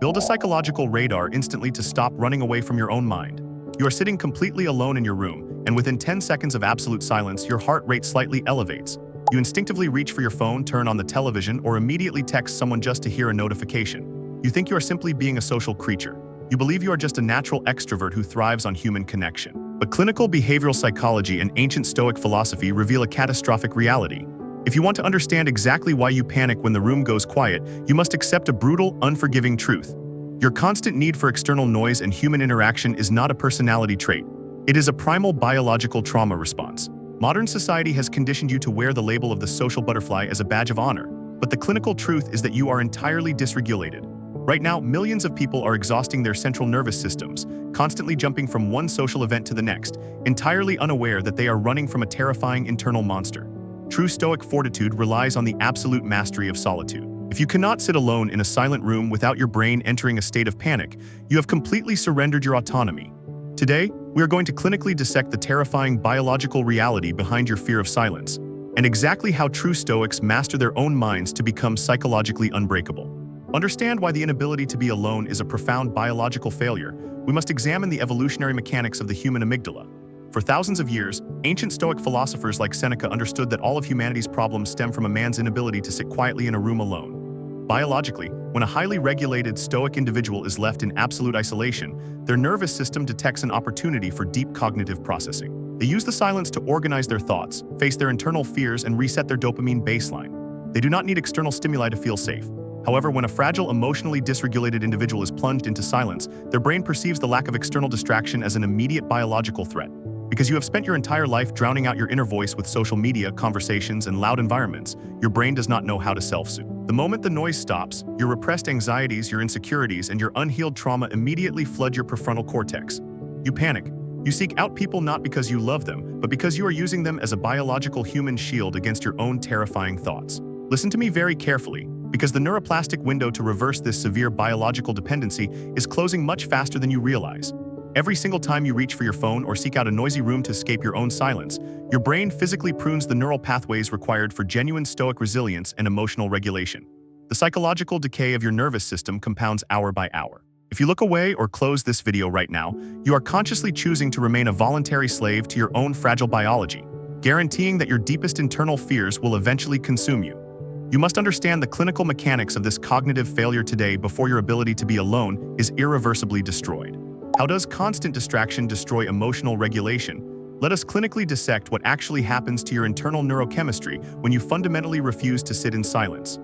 Build a psychological radar instantly to stop running away from your own mind. You are sitting completely alone in your room, and within 10 seconds of absolute silence, your heart rate slightly elevates. You instinctively reach for your phone, turn on the television, or immediately text someone just to hear a notification. You think you are simply being a social creature. You believe you are just a natural extrovert who thrives on human connection. But clinical behavioral psychology and ancient Stoic philosophy reveal a catastrophic reality. If you want to understand exactly why you panic when the room goes quiet, you must accept a brutal, unforgiving truth. Your constant need for external noise and human interaction is not a personality trait. It is a primal biological trauma response. Modern society has conditioned you to wear the label of the social butterfly as a badge of honor, but the clinical truth is that you are entirely dysregulated. Right now, millions of people are exhausting their central nervous systems, constantly jumping from one social event to the next, entirely unaware that they are running from a terrifying internal monster. True Stoic fortitude relies on the absolute mastery of solitude. If you cannot sit alone in a silent room without your brain entering a state of panic, you have completely surrendered your autonomy. Today, we are going to clinically dissect the terrifying biological reality behind your fear of silence, and exactly how true Stoics master their own minds to become psychologically unbreakable. Understand why the inability to be alone is a profound biological failure. We must examine the evolutionary mechanics of the human amygdala. For thousands of years, ancient Stoic philosophers like Seneca understood that all of humanity's problems stem from a man's inability to sit quietly in a room alone. Biologically, when a highly regulated Stoic individual is left in absolute isolation, their nervous system detects an opportunity for deep cognitive processing. They use the silence to organize their thoughts, face their internal fears, and reset their dopamine baseline. They do not need external stimuli to feel safe. However, when a fragile, emotionally dysregulated individual is plunged into silence, their brain perceives the lack of external distraction as an immediate biological threat. Because you have spent your entire life drowning out your inner voice with social media, conversations, and loud environments, your brain does not know how to self-soothe. The moment the noise stops, your repressed anxieties, your insecurities, and your unhealed trauma immediately flood your prefrontal cortex. You panic. You seek out people not because you love them, but because you are using them as a biological human shield against your own terrifying thoughts. Listen to me very carefully, because the neuroplastic window to reverse this severe biological dependency is closing much faster than you realize. Every single time you reach for your phone or seek out a noisy room to escape your own silence, your brain physically prunes the neural pathways required for genuine Stoic resilience and emotional regulation. The psychological decay of your nervous system compounds hour by hour. If you look away or close this video right now, you are consciously choosing to remain a voluntary slave to your own fragile biology, guaranteeing that your deepest internal fears will eventually consume you. You must understand the clinical mechanics of this cognitive failure today before your ability to be alone is irreversibly destroyed. How does constant distraction destroy emotional regulation? Let us clinically dissect what actually happens to your internal neurochemistry when you fundamentally refuse to sit in silence.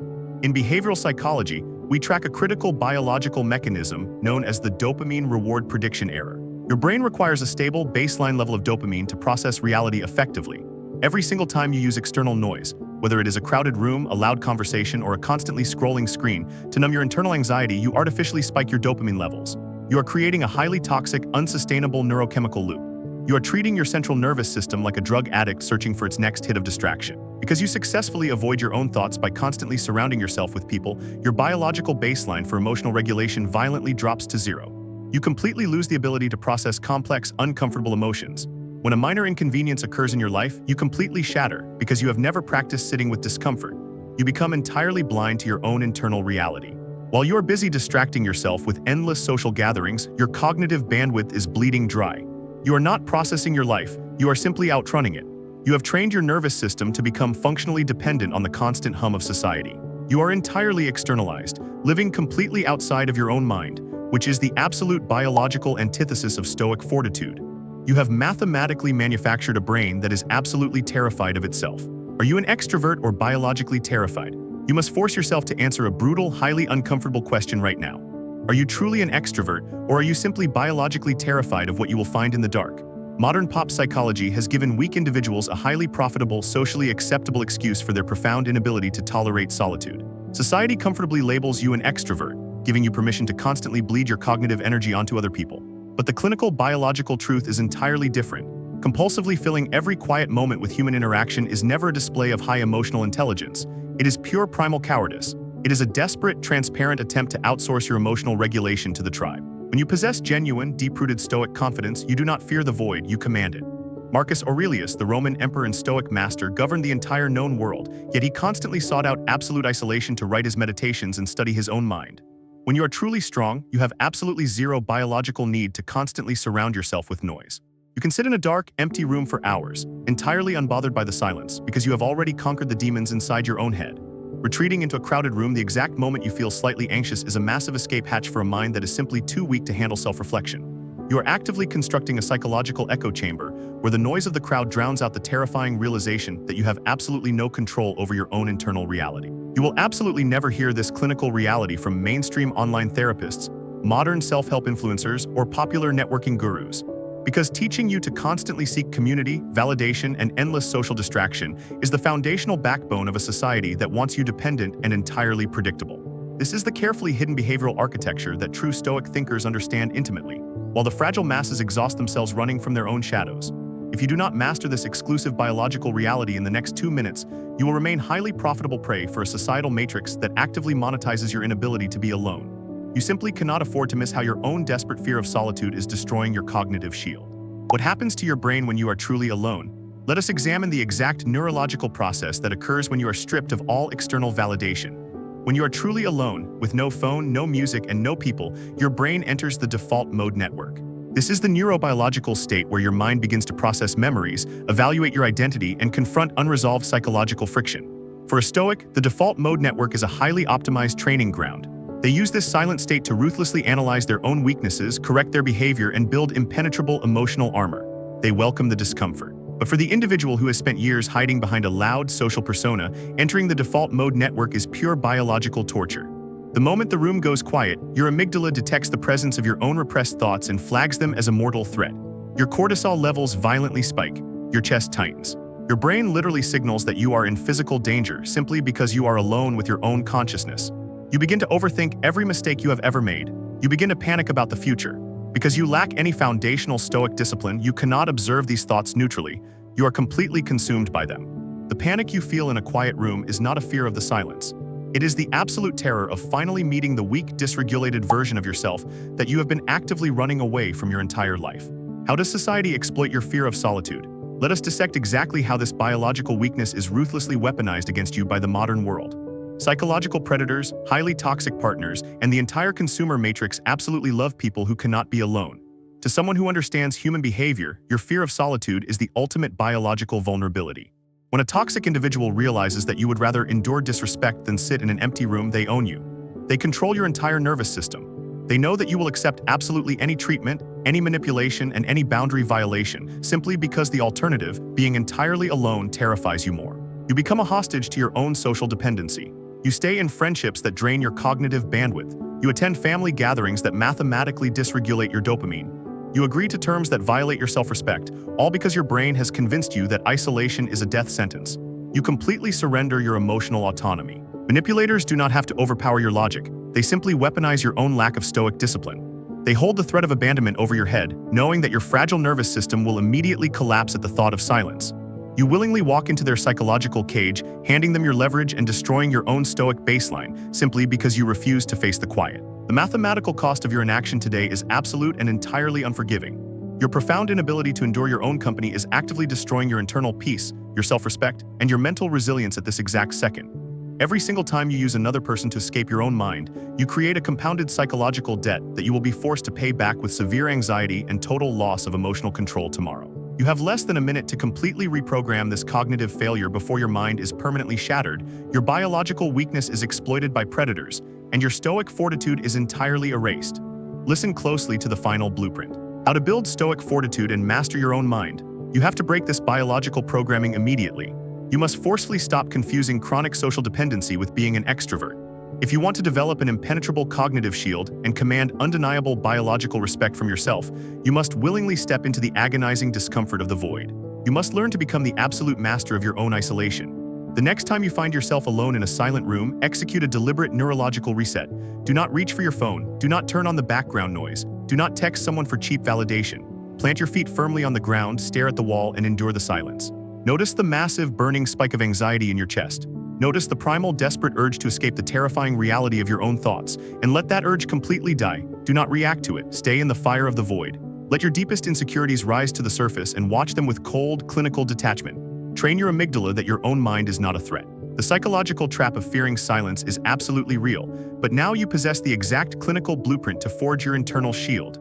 In behavioral psychology, we track a critical biological mechanism known as the dopamine reward prediction error. Your brain requires a stable baseline level of dopamine to process reality effectively. Every single time you use external noise, whether it is a crowded room, a loud conversation, or a constantly scrolling screen, to numb your internal anxiety, you artificially spike your dopamine levels. You are creating a highly toxic, unsustainable neurochemical loop. You are treating your central nervous system like a drug addict searching for its next hit of distraction. Because you successfully avoid your own thoughts by constantly surrounding yourself with people, your biological baseline for emotional regulation violently drops to zero. You completely lose the ability to process complex, uncomfortable emotions. When a minor inconvenience occurs in your life, you completely shatter because you have never practiced sitting with discomfort. You become entirely blind to your own internal reality. While you are busy distracting yourself with endless social gatherings, your cognitive bandwidth is bleeding dry. You are not processing your life, you are simply outrunning it. You have trained your nervous system to become functionally dependent on the constant hum of society. You are entirely externalized, living completely outside of your own mind, which is the absolute biological antithesis of Stoic fortitude. You have mathematically manufactured a brain that is absolutely terrified of itself. Are you an extrovert or biologically terrified? You must force yourself to answer a brutal, highly uncomfortable question right now. Are you truly an extrovert, or are you simply biologically terrified of what you will find in the dark? Modern pop psychology has given weak individuals a highly profitable, socially acceptable excuse for their profound inability to tolerate solitude. Society comfortably labels you an extrovert, giving you permission to constantly bleed your cognitive energy onto other people. But the clinical biological truth is entirely different. Compulsively filling every quiet moment with human interaction is never a display of high emotional intelligence. It is pure primal cowardice. It is a desperate, transparent attempt to outsource your emotional regulation to the tribe. When you possess genuine, deep-rooted Stoic confidence, you do not fear the void, you command it. Marcus Aurelius, the Roman emperor and Stoic master, governed the entire known world, yet he constantly sought out absolute isolation to write his meditations and study his own mind. When you are truly strong, you have absolutely zero biological need to constantly surround yourself with noise. You can sit in a dark, empty room for hours, entirely unbothered by the silence, because you have already conquered the demons inside your own head. Retreating into a crowded room the exact moment you feel slightly anxious is a massive escape hatch for a mind that is simply too weak to handle self-reflection. You are actively constructing a psychological echo chamber where the noise of the crowd drowns out the terrifying realization that you have absolutely no control over your own internal reality. You will absolutely never hear this clinical reality from mainstream online therapists, modern self-help influencers, or popular networking gurus. Because teaching you to constantly seek community, validation, and endless social distraction is the foundational backbone of a society that wants you dependent and entirely predictable. This is the carefully hidden behavioral architecture that true Stoic thinkers understand intimately, while the fragile masses exhaust themselves running from their own shadows. If you do not master this exclusive biological reality in the next 2 minutes, you will remain highly profitable prey for a societal matrix that actively monetizes your inability to be alone. You simply cannot afford to miss how your own desperate fear of solitude is destroying your cognitive shield. What happens to your brain when you are truly alone? Let us examine the exact neurological process that occurs when you are stripped of all external validation. When you are truly alone, with no phone, no music, and no people, your brain enters the default mode network. This is the neurobiological state where your mind begins to process memories, evaluate your identity, and confront unresolved psychological friction. For a Stoic, the default mode network is a highly optimized training ground. They use this silent state to ruthlessly analyze their own weaknesses, correct their behavior, and build impenetrable emotional armor. They welcome the discomfort. But for the individual who has spent years hiding behind a loud social persona, entering the default mode network is pure biological torture. The moment the room goes quiet, your amygdala detects the presence of your own repressed thoughts and flags them as a mortal threat. Your cortisol levels violently spike. Your chest tightens. Your brain literally signals that you are in physical danger simply because you are alone with your own consciousness. You begin to overthink every mistake you have ever made. You begin to panic about the future. Because you lack any foundational Stoic discipline, you cannot observe these thoughts neutrally. You are completely consumed by them. The panic you feel in a quiet room is not a fear of the silence. It is the absolute terror of finally meeting the weak, dysregulated version of yourself that you have been actively running away from your entire life. How does society exploit your fear of solitude? Let us dissect exactly how this biological weakness is ruthlessly weaponized against you by the modern world. Psychological predators, highly toxic partners, and the entire consumer matrix absolutely love people who cannot be alone. To someone who understands human behavior, your fear of solitude is the ultimate biological vulnerability. When a toxic individual realizes that you would rather endure disrespect than sit in an empty room, they own you. They control your entire nervous system. They know that you will accept absolutely any treatment, any manipulation, and any boundary violation simply because the alternative, being entirely alone, terrifies you more. You become a hostage to your own social dependency. You stay in friendships that drain your cognitive bandwidth. You attend family gatherings that mathematically dysregulate your dopamine. You agree to terms that violate your self-respect, all because your brain has convinced you that isolation is a death sentence. You completely surrender your emotional autonomy. Manipulators do not have to overpower your logic. They simply weaponize your own lack of Stoic discipline. They hold the threat of abandonment over your head, knowing that your fragile nervous system will immediately collapse at the thought of silence. You willingly walk into their psychological cage, handing them your leverage and destroying your own Stoic baseline, simply because you refuse to face the quiet. The mathematical cost of your inaction today is absolute and entirely unforgiving. Your profound inability to endure your own company is actively destroying your internal peace, your self-respect, and your mental resilience at this exact second. Every single time you use another person to escape your own mind, you create a compounded psychological debt that you will be forced to pay back with severe anxiety and total loss of emotional control tomorrow. You have less than a minute to completely reprogram this cognitive failure before your mind is permanently shattered, your biological weakness is exploited by predators, and your Stoic fortitude is entirely erased. Listen closely to the final blueprint. How to build Stoic fortitude and master your own mind. You have to break this biological programming immediately. You must forcefully stop confusing chronic social dependency with being an extrovert. If you want to develop an impenetrable cognitive shield and command undeniable biological respect from yourself, you must willingly step into the agonizing discomfort of the void. You must learn to become the absolute master of your own isolation. The next time you find yourself alone in a silent room, execute a deliberate neurological reset. Do not reach for your phone. Do not turn on the background noise. Do not text someone for cheap validation. Plant your feet firmly on the ground, stare at the wall, and endure the silence. Notice the massive burning spike of anxiety in your chest. Notice the primal desperate urge to escape the terrifying reality of your own thoughts, and let that urge completely die. Do not react to it. Stay in the fire of the void. Let your deepest insecurities rise to the surface and watch them with cold, clinical detachment. Train your amygdala that your own mind is not a threat. The psychological trap of fearing silence is absolutely real, but now you possess the exact clinical blueprint to forge your internal shield.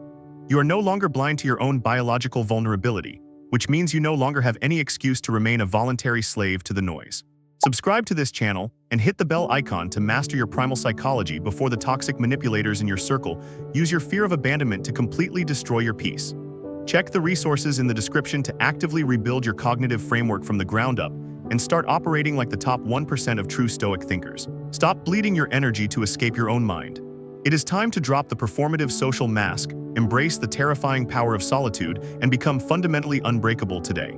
You are no longer blind to your own biological vulnerability, which means you no longer have any excuse to remain a voluntary slave to the noise. Subscribe to this channel and hit the bell icon to master your primal psychology before the toxic manipulators in your circle use your fear of abandonment to completely destroy your peace. Check the resources in the description to actively rebuild your cognitive framework from the ground up and start operating like the top 1% of true Stoic thinkers. Stop bleeding your energy to escape your own mind. It is time to drop the performative social mask, embrace the terrifying power of solitude, and become fundamentally unbreakable today.